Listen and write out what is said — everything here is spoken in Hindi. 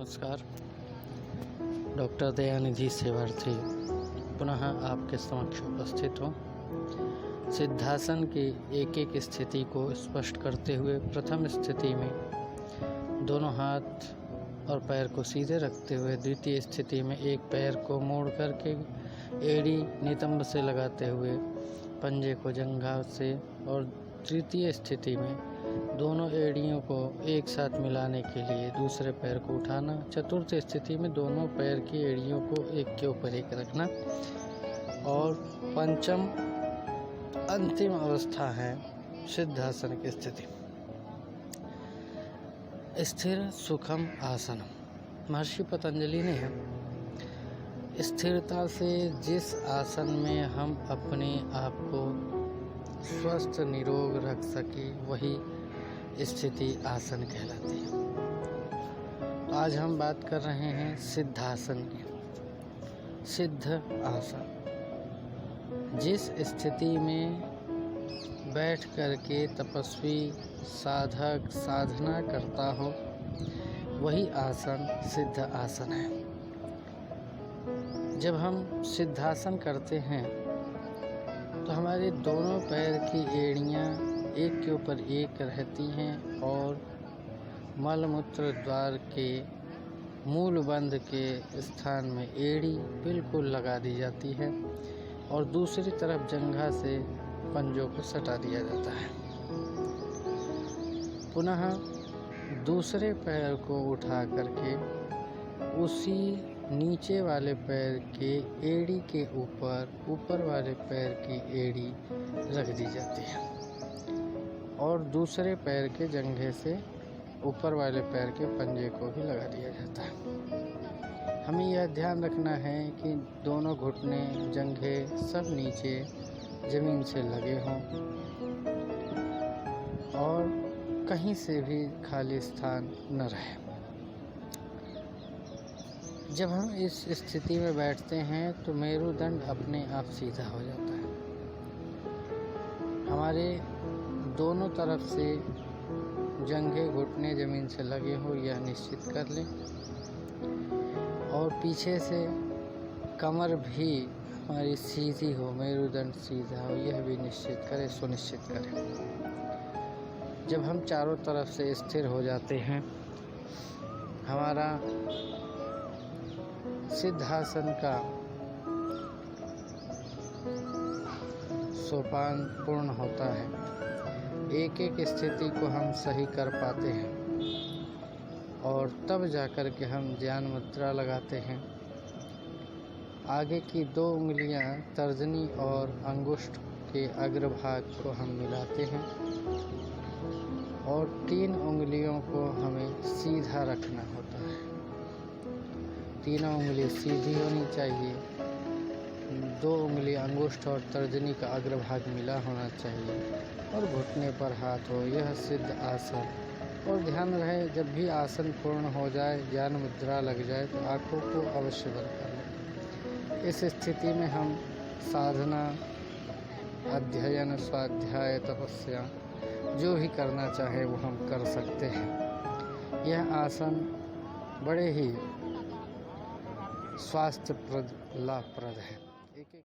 नमस्कार। डॉक्टर दयानिधि सेवार्थी पुनः आपके समक्ष उपस्थित हूँ। सिद्धासन की एक एक स्थिति को स्पष्ट करते हुए प्रथम स्थिति में दोनों हाथ और पैर को सीधे रखते हुए, द्वितीय स्थिति में एक पैर को मोड़ करके एड़ी नितंब से लगाते हुए पंजे को जंघा से, और तृतीय स्थिति में दोनों एड़ियों को एक साथ मिलाने के लिए दूसरे पैर को उठाना। चतुर्थ स्थिति में दोनों पैर की एड़ियों को एक के ऊपर एक रखना। और पंचम अंतिम अवस्था है सिद्धासन की स्थिति। स्थिर सुखम आसनम। महर्षि पतंजलि ने स्थिरता से जिस आसन में हम अपने आप को स्वस्थ निरोग रख सके वही स्थिति आसन कहलाती है। तो आज हम बात कर रहे हैं सिद्धासन की। सिद्ध आसन जिस स्थिति में बैठ करके तपस्वी साधक साधना करता हो वही आसन सिद्ध आसन है। जब हम सिद्धासन करते हैं तो हमारे दोनों पैर की एड़ियाँ एक के ऊपर एक रहती हैं और मलमूत्र द्वार के मूल बंध के स्थान में एड़ी बिल्कुल लगा दी जाती है और दूसरी तरफ जंघा से पंजों को सटा दिया जाता है। पुनः दूसरे पैर को उठा करके उसी नीचे वाले पैर के एड़ी के ऊपर वाले पैर की एड़ी रख दी जाती है और दूसरे पैर के जंघे से ऊपर वाले पैर के पंजे को भी लगा दिया जाता है। हमें यह ध्यान रखना है कि दोनों घुटने जंघे सब नीचे ज़मीन से लगे हों और कहीं से भी खाली स्थान न रहे। जब हम इस स्थिति में बैठते हैं तो मेरुदंड अपने आप सीधा हो जाता है। हमारे दोनों तरफ से जंघे घुटने ज़मीन से लगे हो यह निश्चित कर लें और पीछे से कमर भी हमारी सीधी हो, मेरुदंड सीधा हो, यह भी निश्चित करें, सुनिश्चित करें। जब हम चारों तरफ से स्थिर हो जाते हैं हमारा सिद्धासन का सोपान पूर्ण होता है। एक एक स्थिति को हम सही कर पाते हैं और तब जाकर के हम ध्यान मुद्रा लगाते हैं। आगे की 2 उंगलियां तर्जनी और अंगुष्ठ के अग्रभाग को हम मिलाते हैं और 3 उंगलियों को हमें सीधा रखना होता है। तीनों उंगली सीधी होनी चाहिए, 2 उंगली अंगुष्ठ और तर्जनी का अग्रभाग मिला होना चाहिए और घुटने पर हाथ हो। यह सिद्ध आसन। और ध्यान रहे जब भी आसन पूर्ण हो जाए, ज्ञान मुद्रा लग जाए तो आँखों को अवश्य बंद कर लें। इस स्थिति में हम साधना, अध्ययन, स्वाध्याय, तपस्या जो भी करना चाहे वो हम कर सकते हैं। यह आसन बड़े ही स्वास्थ्यप्रद, लाभप्रद है।